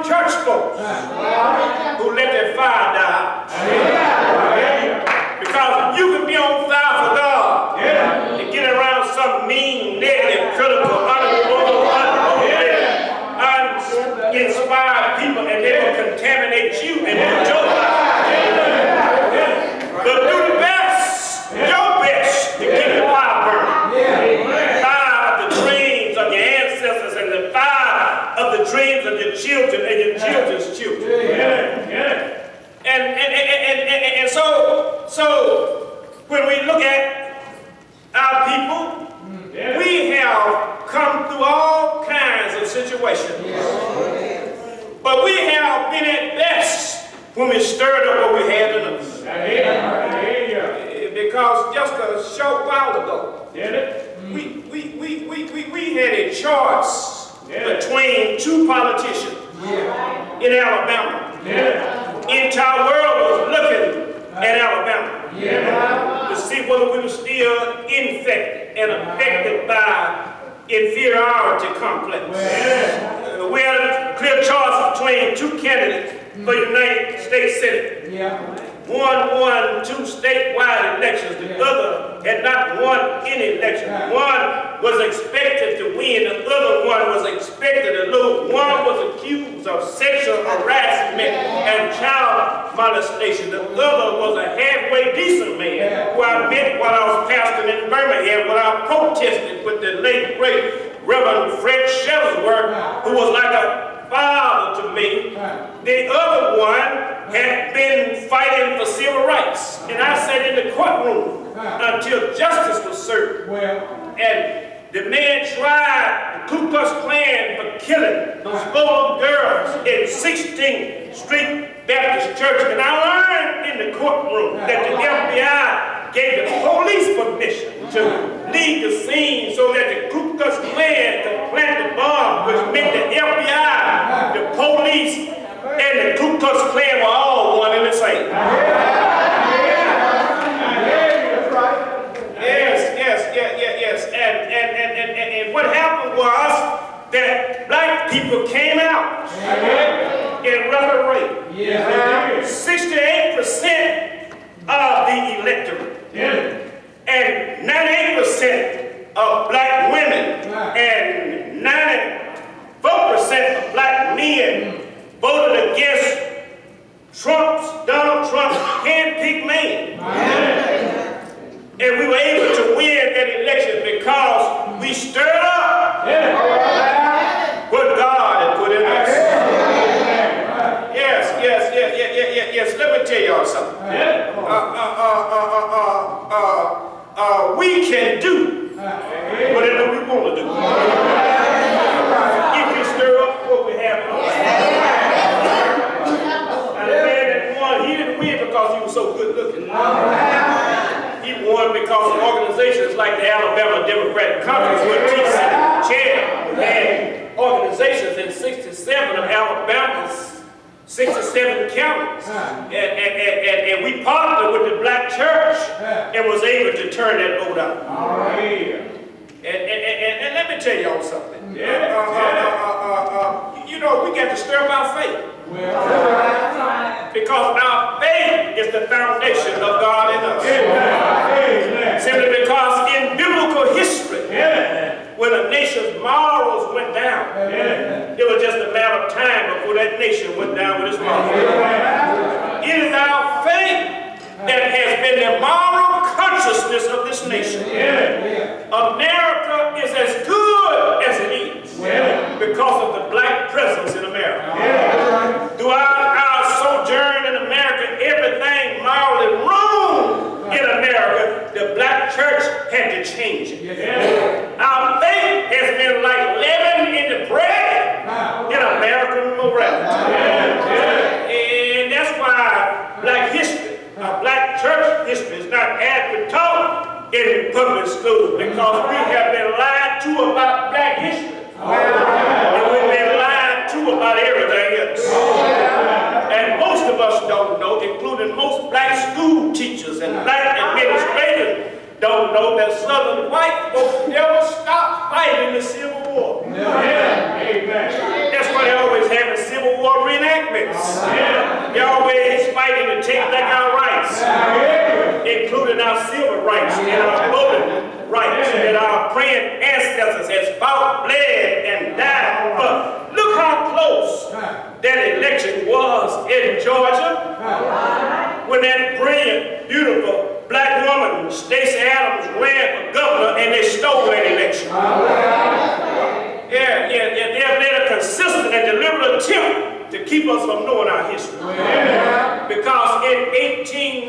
church folks who let their fire die. Because you can be on fire for God and get around some mean, negative, critical, uninspired people, and they will contaminate you and put your life. But do the best, your best, to keep the fire burning. Fire of the dreams of your ancestors and the fire of the dreams of your children and your children's children. And so when we look at our people, we have come through all kinds of situations. But we have been at best when we stirred up what we had in us. Because just a short while ago, we had a choice between two politicians in Alabama. The entire world was looking at Alabama to see whether we were still infected and affected by inferiority complex. We had a clear choice between two candidates for United States Senate. One won 2 statewide elections. The other had not won any election. One was expected to win. The other one was expected to lose. One was accused of sexual harassment and child molestation. The other was a halfway decent man who I met while I was pastoring in Birmingham when I protested with the late great Reverend Fred Shuttlesworth, who was like a father to me. The other one had been fighting for civil rights, and I sat in the courtroom until justice was served. And the man tried the Ku Klux Klan for killing those 4 girls in 16th Street Baptist Church, and I learned in the courtroom that the FBI gave the police permission to leave the scene so that the Ku Klux Klan could plant the bomb, which meant the FBI, the police, and the Ku Klux Klan were all one and the same. Yes. And what happened was that black people came out in record rate. 68% of the electorate. And 98% of black women and 94% of black men voted against Donald Trump's hand-picked man. And we were able to win that election because we stirred up what God had put in us. Yes. Let me tell y'all something. We can do whatever we want to do if we stir up what we have in us. And the man that won, he didn't win because he was so good looking. He won because of organizations like the Alabama Democratic Conference, where T.C. Chair had organizations in 67 of Alabama's 67 counties. And we partnered with the black church and was able to turn that vote out. And let me tell y'all something. You know, we got to stir up our faith. Because our faith is the foundation of God in us. Simply because in biblical history, when a nation's morals went down, it was just a matter of time before that nation went down with its morals. It is our faith that has been the moral consciousness of this nation. America is as good as it is because of the black presence in America. Throughout our sojourn in America, everything morally wrong in America, the black church had to change it. Our faith has been like leaven in the bread in American morality. And that's why black history, black church history is not adequate taught in public schools, because we have been lied to about black history. And we've been lied to about everything else. And most of us don't know, including most black school teachers and black administrators, don't know that Southern white folks never stopped fighting the Civil War. That's why they always have a Civil War fighting to take back our rights, including our civil rights and our voting rights that our praying ancestors has fought, bled, and died for. Look how close that election was in Georgia when that brilliant, beautiful black woman, Stacey Adams, ran for governor and they stole that election. They've made a consistent and deliberate attempt to keep us from knowing our history. Because in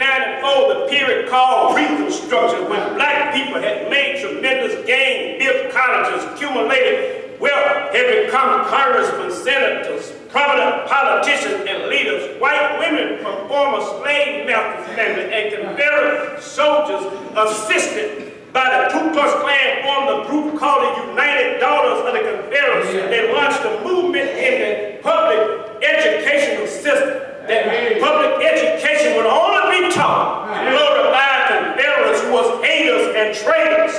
1894, the period called Reconstruction, when black people had made tremendous gains, built colleges, accumulated wealth, had become congressmen, senators, prominent politicians, and leaders, white women from former slave masters and Confederate soldiers assisted by the Ku Klux Klan formed a group called the United Daughters of the Confederacy. They launched a movement in the public educational system that public education would only be taught to glorify Confederates who was haters and traitors.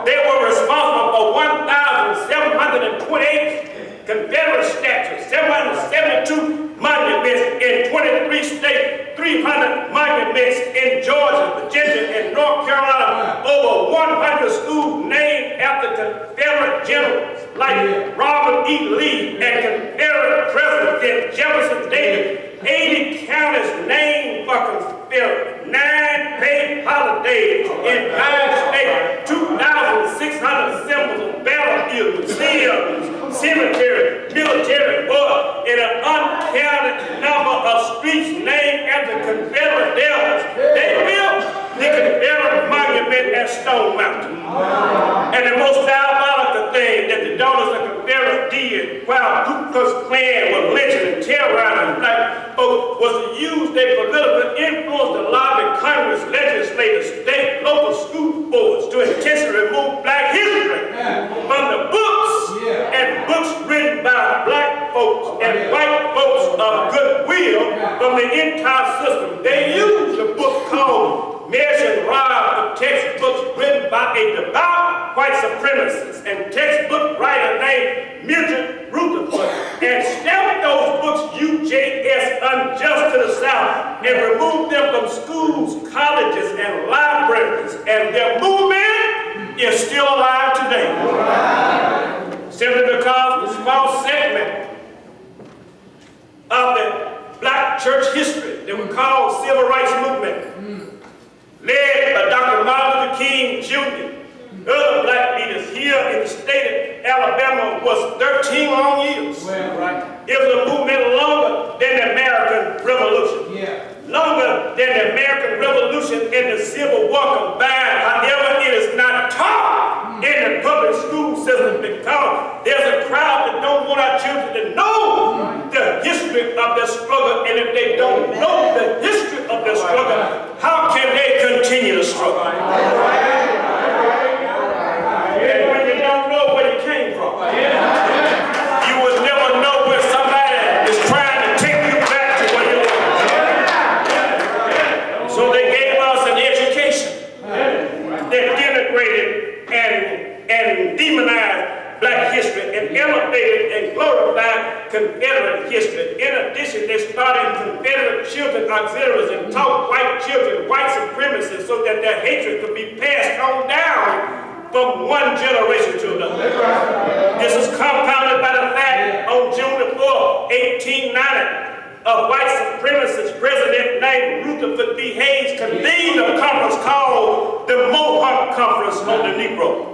They were responsible for 1,728 Confederate statues, 772 monuments in 23 states, 300 monuments in Georgia, Virginia, and North Carolina, over 100 schools named after Confederate generals like Robert E. Lee and Confederate President Jefferson Davis. 80 counties named for Confederate, 9 paid holidays in 9 states, 2,600 symbols of battlefields, museums, cemeteries, military forts, and an uncounted number of streets named after Confederate devils. They built the Confederate monument at Stone Mountain. And the most diabolical thing that the daughters of Confederate did while Ku Klux Klan was lynching and terrorizing black folks was to use their political influence to lobby Congress, legislators, state, local school boards to intentionally remove black history from the books and books written by black folks and white folks of goodwill from the entire system. They used a book called Measure and Rod for textbooks written by a devout white supremacist and textbook writer named Mildred Rutherford, and stamped those books UJS, unjust to the South, and removed them from schools, colleges, and libraries. And their movement is still alive today. Simply because the small segment of the black church history that we call civil rights movement, led by Dr. Martin Luther King Jr., other black leaders here in the state of Alabama, was 13 long years. It was a movement longer than the American Revolution. Longer than the American Revolution and the Civil War combined. However, it is not taught in the public school system because there's a crowd that don't want our children to know the history of their struggle. And if they don't know the history of their struggle, how can they continue to struggle? And when you don't know where you came from, you will never know where somebody is trying to take you back to where you were. So they gave us an education that denigrated and demonized black history and elevated and glorified Confederate history. In addition, they started Confederate children auxiliaries and taught white children white supremacy so that their hatred could be passed on down from one generation to another. This is compounded by the fact on June the 4th, 1890, a white supremacist president named Rutherford B. Hayes convened a conference called the Mohawk Conference on the Negro.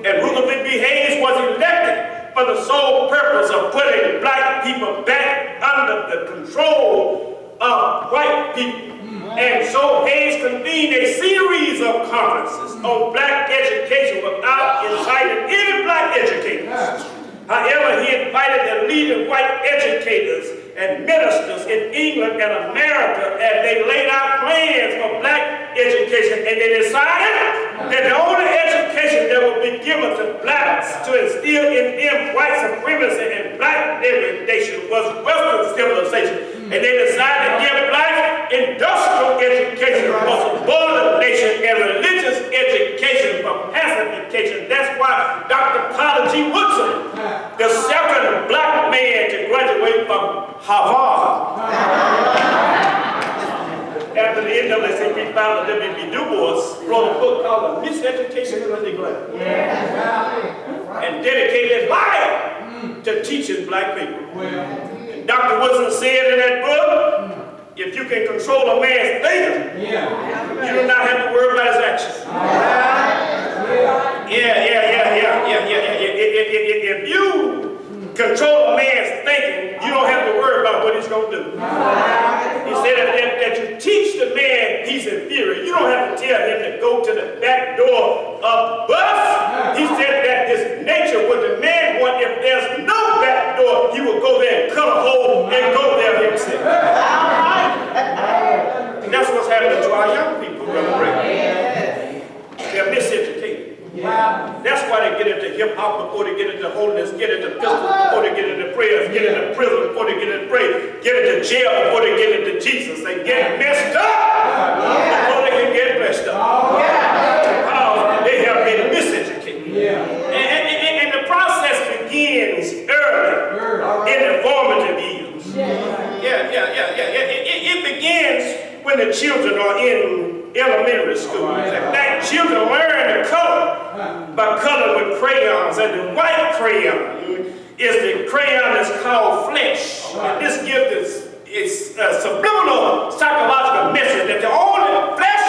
And Rutherford B. Hayes was elected for the sole purpose of putting black people back under the control of white people. And so Hayes convened a series of conferences on black education without inviting any black educators. However, he invited the leading white educators and ministers in England and America as they laid out plans for black education, and they decided that the only education that would be given to blacks to instill in them white supremacy and black degradation was Western civilization. And they decided to give blacks industrial education for subordination and religious education for pacification. That's why Dr. Carter G. Woodson, the second black man to graduate from Harvard, the NAACP founder W.B. Du Bois wrote a book called The Miseducation of the Neglect. And dedicated his life to teaching black people. And Dr. Woodson said in that book, if you can control a man's thinking, you do not have to worry about his actions. If you control a man's thinking, you don't have to worry about what he's going to do. He said that you teach the man he's inferior. You don't have to tell him to go to the back door of bus. He said that his nature would demand one. If there's no back door, he will go there and cut a hole and go there himself. And that's what's happening to our young people, Brother Ray. They're miseducated. That's why they get into hip-hop before they get into holiness, get into pistols before they get into prayers, get into prison before they get into prayer, get into jail before they get into Jesus. They get messed up before they can get blessed up. Because they have been miseducated. And the process begins early in the formative years. It begins when the children are in elementary school. And black children learn to color by coloring with crayons. And the white crayon is the crayon that's called flesh. And this gives is a subliminal psychological message that the only flesh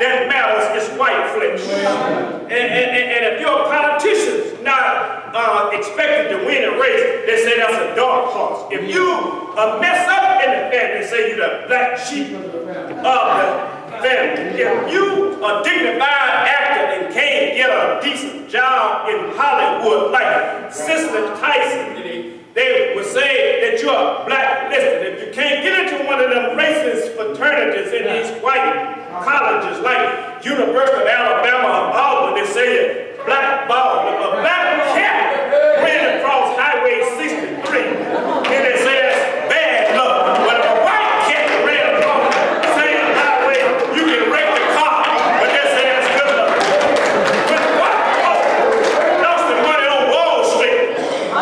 that matters is white flesh. And if you're a politician not expected to win a race, they say that's a dark horse. If you mess up in the family, they say you're the black sheep of the family. If you a dignified actor and can't get a decent job in Hollywood like Cicely Tyson, they would say that you're blacklisted. If you can't get into one of them racist fraternities in these white colleges like University of Alabama or Auburn, they say you're blackballed. If a black cat ran across Highway 63, then they say that's bad luck. But if a white cat ran across the same highway, you can wreck the car, but they say that's good luck. When the white folks lost the money on Wall Street,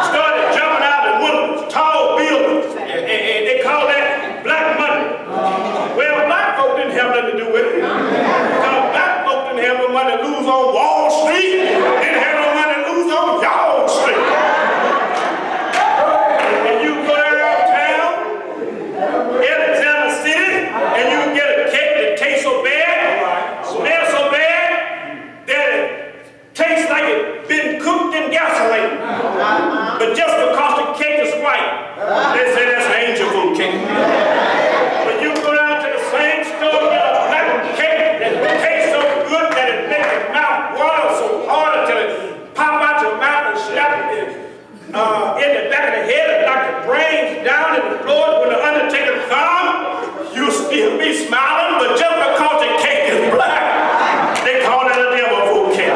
started jumping out of windows, tall buildings, and they call that black money. Well, black folk didn't have nothing to do with it. Because black folk didn't have no money to lose on Wall Street, didn't have no money to lose on Y'all Street. And you go downtown, Alexander City, and you get a cake that tastes so bad, smells so bad, that it tastes like it's been cooked in gasoline. But just because the cake is white, they say that's angel food cake. But you go down to the same store, get a black cake that tastes so good that it makes your mouth water so hard until it pop out your mouth and slap it in the back of the head and knock the brains down in the floor. When the undertaker comes, you'll still be smiling, but just because the cake is black, they call it a devil food cake.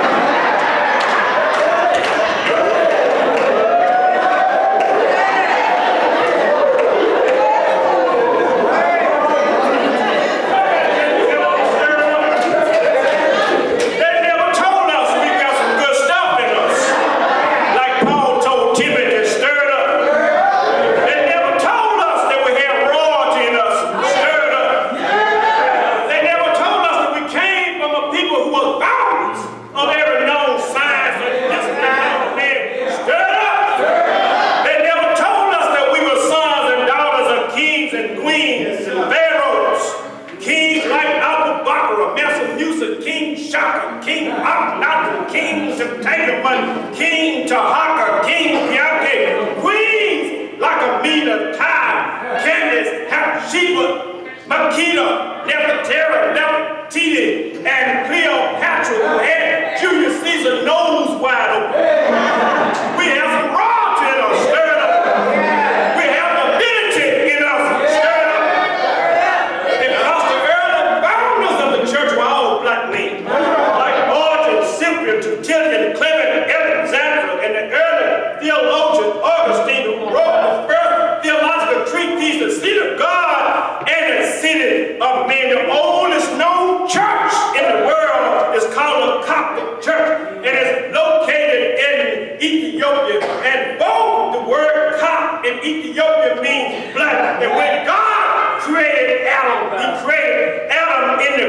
Of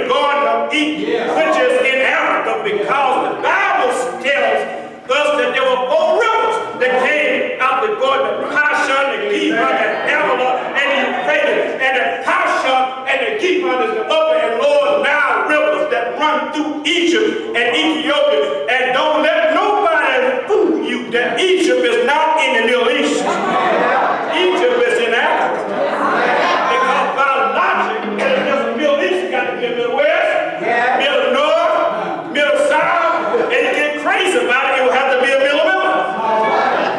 the Garden of Eden, which is in Africa, because the Bible tells us that there were 4 rivers that came out the Garden of Pishon, the Gihon, and Havilah, and the Euphrates, and the Pishon and the Gihon is the upper and lower Nile rivers that run through Egypt and Ethiopia. And don't let nobody fool you that Egypt is not in the Middle East. Egypt is in Africa. Because by logic, the Middle East got to be Middle West, Middle North, Middle South, and you get crazy about it, it will have to be a Middle Middle.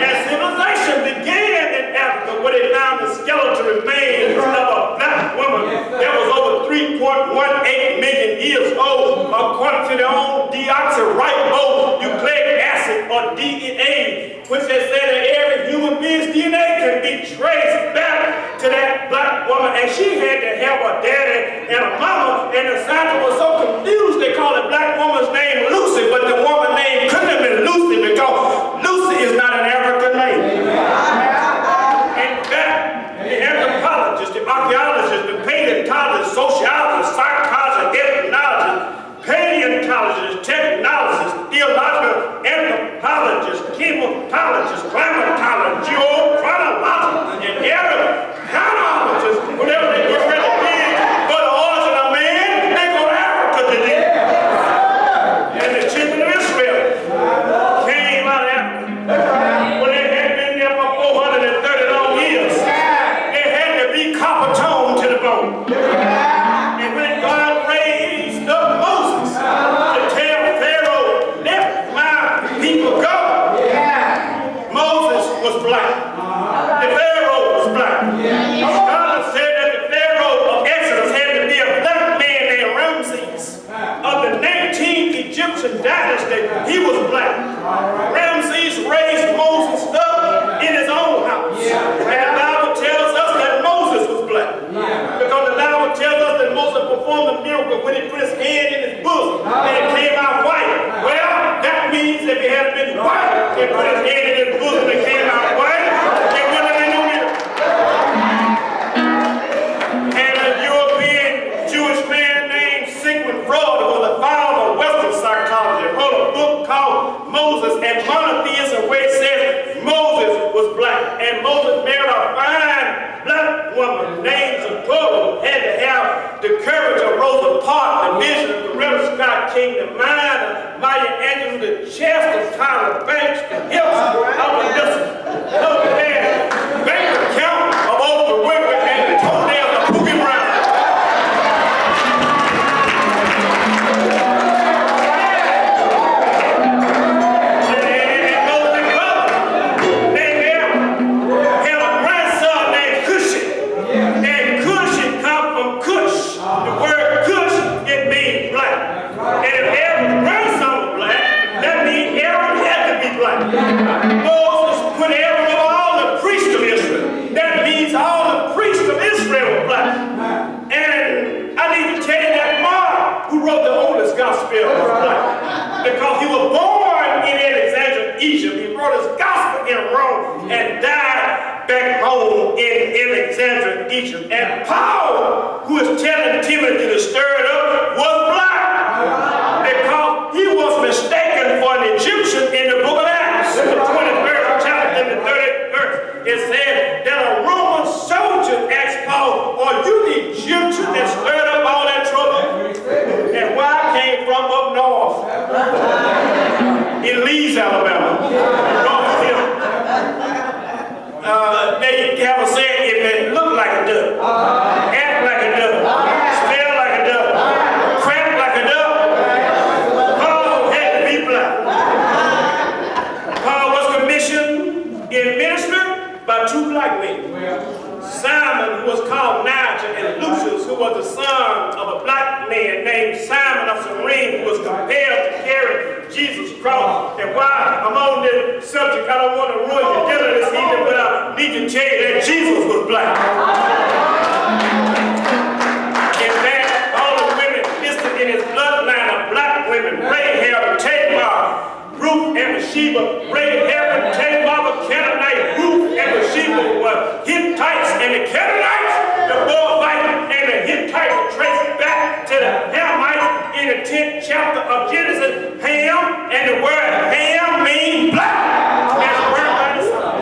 And civilization began in Africa where they found the skeletal remains of a black woman that was over 3.18 million years old, according to their own deoxyribonucleic acid, or DNA, which they said that every human being's DNA can be traced back to that black woman. And she had to have a daddy and a mama, and the scientists were so confused they called the black woman's name Lucy, but the woman's name couldn't have been Lucy because Lucy is not an African name. In fact, the anthropologists, the archaeologists, the paleontologists, sociologists, psychologists, ethnologists, paleontologists, technologists, theological anthropologists, chematologists, climatologists, geochronologists, and every whatever they get ready to be for the origin of man, they go to Africa to do. And the children of Israel came out of Africa. When they had been there for 430 long years, they had to be copper toned to the bone. And when God raised up Moses to tell Pharaoh, let my people go, Moses was black. The Pharaoh was black. God said that the Pharaoh of Exodus had to be a black man named Ramses. Of the 19th Egyptian dynasty, he was black. Ramses raised Moses up in his own house. And the Bible tells us that Moses was black. Because the Bible tells us that Moses performed a miracle when he put his hand in his bosom and it came out white. Well, that means if he had been white and put his hand in his bosom and it came out white, it wouldn't have been no miracle. And a European Jewish man named Sigmund Freud, who was the father of Western psychology, wrote a book called Moses and Monotheism, where it says Moses was black. And Moses married a fine black woman named Zipporah, had to have the courage of Rosa Parks, the vision of Loretta Scott King, the mind of Maya Angelou, the chest of Tyler Banks, the hips of Alyssa, the bank account of Oprah Winfrey, and the toenails of Pookie Brown. Moses put Aaron over all the priests of Israel. That means all the priests of Israel were black. And I need to tell you that Mark, who wrote the oldest gospel, was black. Because he was born in Alexandria, Egypt. He wrote his gospel in Rome and died back home in Alexandria, Egypt. And Paul, who is telling Timothy to stir it up, was black. Because he was mistaken for an Egyptian in the book of Acts, in the 21st chapter, in the 30th verse. It said that a Roman soldier asked Paul, are you the Egyptian that stirred up all that trouble? And where I came from up north, in Leeds, Alabama, north of here, they have a saying, if it look like a duck, act like a duck, smell like a duck, crack like a duck, Paul had to be black. Paul was commissioned in ministry by 2 black men. Simon, who was called Niger, and Lucius, who was the son of a black man named Simon of Cyrene, who was compelled to carry Jesus' cross. And while I'm on this subject, I don't want to ruin your dinner this evening, but I need to tell you that Jesus was black. In fact, all the women listed in his bloodline are black women: Rahab, Tamar, Ruth, and Bathsheba. Rahab, Tamar, Canaanite, Ruth, and Bathsheba were Hittites, and the Canaanites, the Moabites, and the Hittites were traced back to the Hamites. and the word ham means black. That's the word by the sun.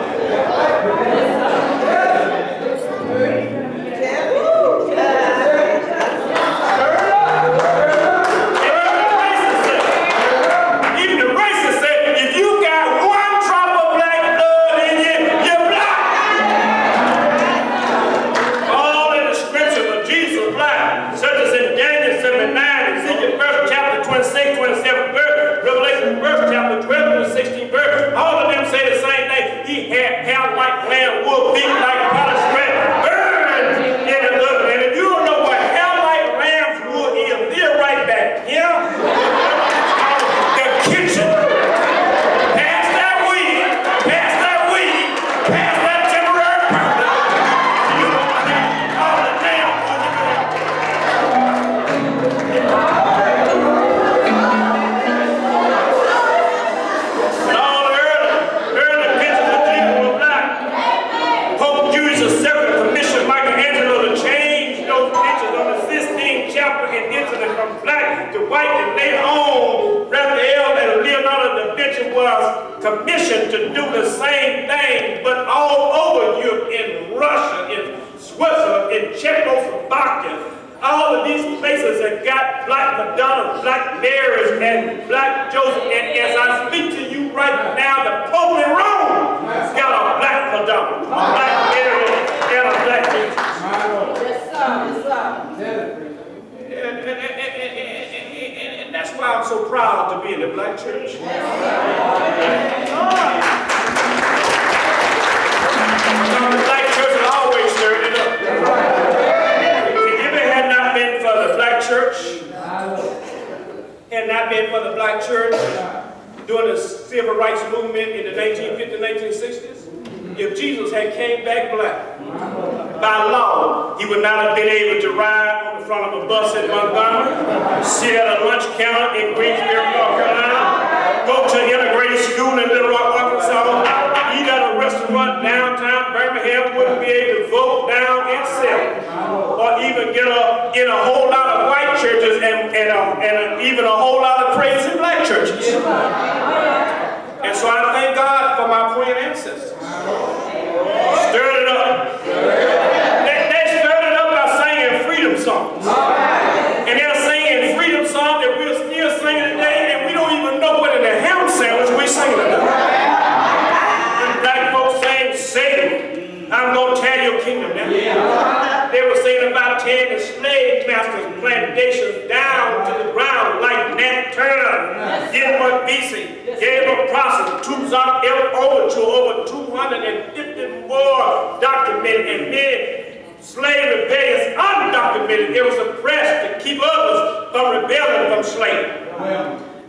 Even the racists say, if you got one drop of black blood in you, you're black. All in the scriptures of Jesus black, such as in Daniel 7:9, Ezekiel 1st chapter 26, 27th verse, Revelation 1st chapter 12 and 16th verse, all of them say the same thing. He had hair like lamb wool, feet like polished bread, burned in the oven. And if you don't know what hair like lamb's wool is, they're right back here. The kitchen. Pass that weed, pass that weed, pass that temporary permit. You don't have all the damn money. And all the early pictures of Jesus were black. Pope Julius II commissioned Michelangelo to change those pictures on the 16th chapter and incident from black to white, and later on, Raphael and Leonardo da Vinci was commissioned to do the same thing, but all over Europe, in Russia, in Switzerland, in Czechoslovakia. All of these places have got black Madonna, black Marys, and black Joseph. And as I speak to you right now, the Pope in Rome has got a black Madonna, a black Mary, and a black Jesus. Yes, sir. Yes, sir. And that's why I'm so proud to be in the black church. The black church has always stirred it up. If it had not been for the black church, had not been for the black church during the civil rights movement in the 1950s, 1960s, if Jesus had came back black, by law, he would not have been able to ride on the front of a bus in Montgomery, sit at a lunch counter in Greensboro, North Carolina, go to integrated school in Little Rock, Arkansas, eat at a restaurant downtown Birmingham, wouldn't be able to vote down in Selma, or even get in a whole lot of white churches and even a whole lot of crazy black churches. And so I thank God for my Queen ancestors. Stirred it up. They stirred it up by singing freedom songs. And they're singing freedom songs that we're still singing today, and we don't even know what in the ham sandwich we're singing about. When black folks saying, Satan, I'm going to tear your kingdom down. They were saying about tearing the slave masters' plantations down to the ground like Nat Turner, Gilbert Vesey, Gabriel Prosser, Tupac over to over 250 more documented, and many slave rebellions undocumented. It was suppressed to keep others from rebelling from slavery.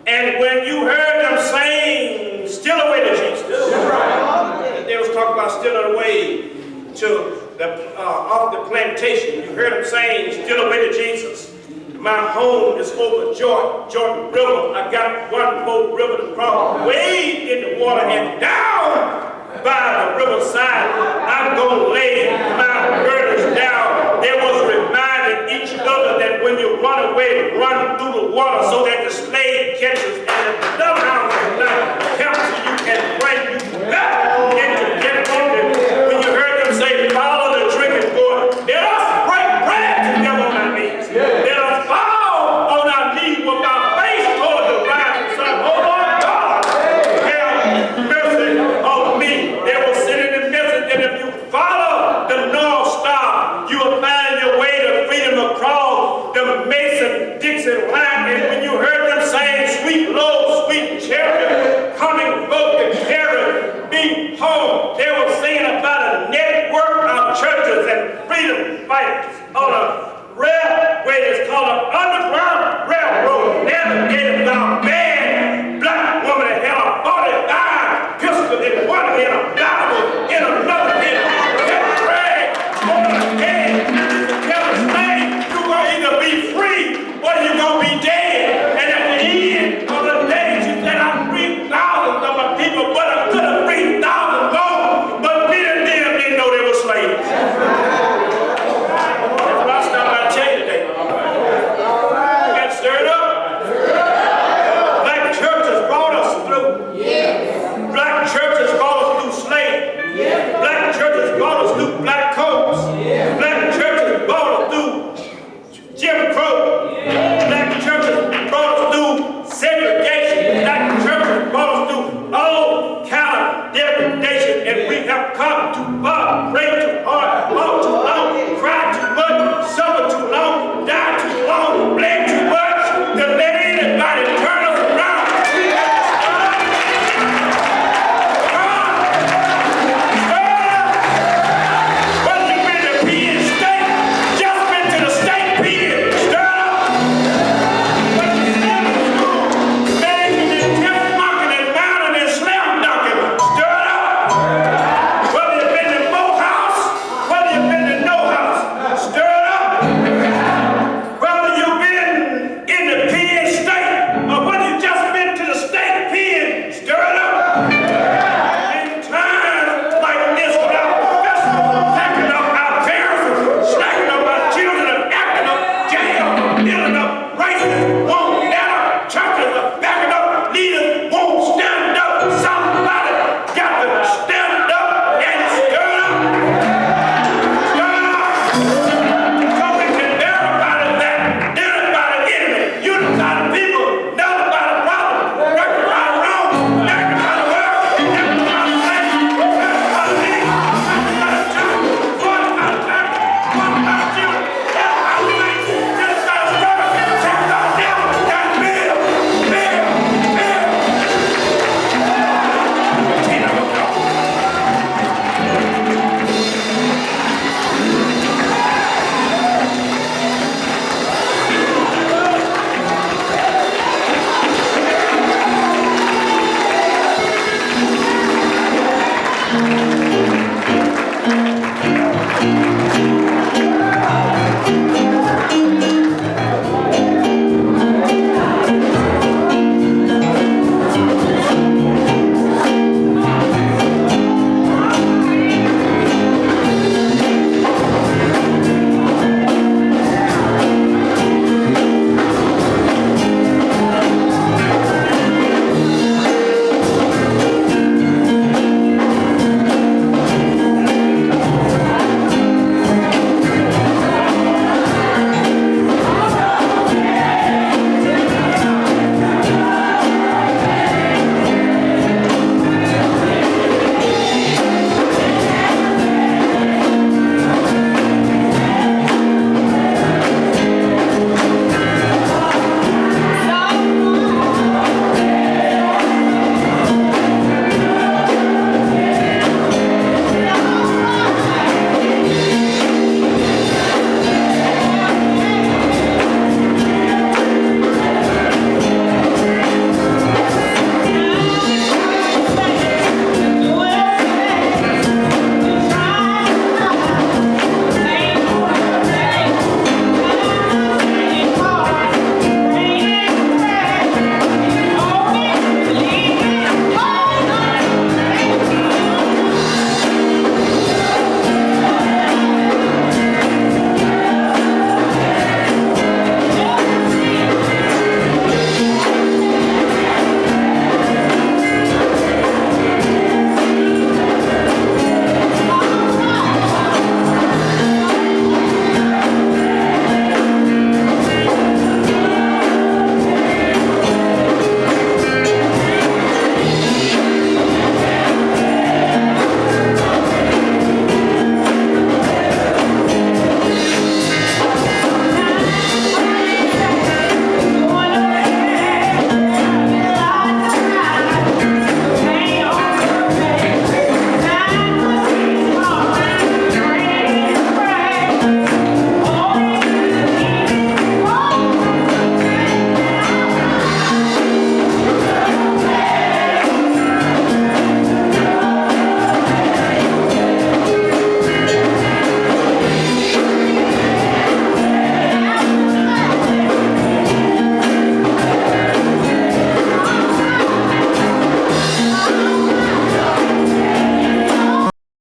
And when you heard them saying, "Still away to Jesus," they was talking about stealing away to off the plantation. You heard them saying, "Still away to Jesus." My home is over Jordan River. I got one more river to cross, way in the water and down by the riverside. I'm going to lay my burdens down. They was reminding each other that when you run away, run through the water so that the slave catches and the bloodhound will not capture you and bring you back into captivity. When you heard them say, "Follow the drinking board," let us break bread together on our knees. Let us fall on our knees with our face toward the rising sun. Oh Lord God, have mercy on me. They were sending the message that if you follow the North Star, you will find your way to freedom across the Mason-Dixon line. And when you heard them saying, "Sweet Lord, sweet chariot, coming both to carry me home," they were saying about a network of churches and freedom fighters on a railway that's called an underground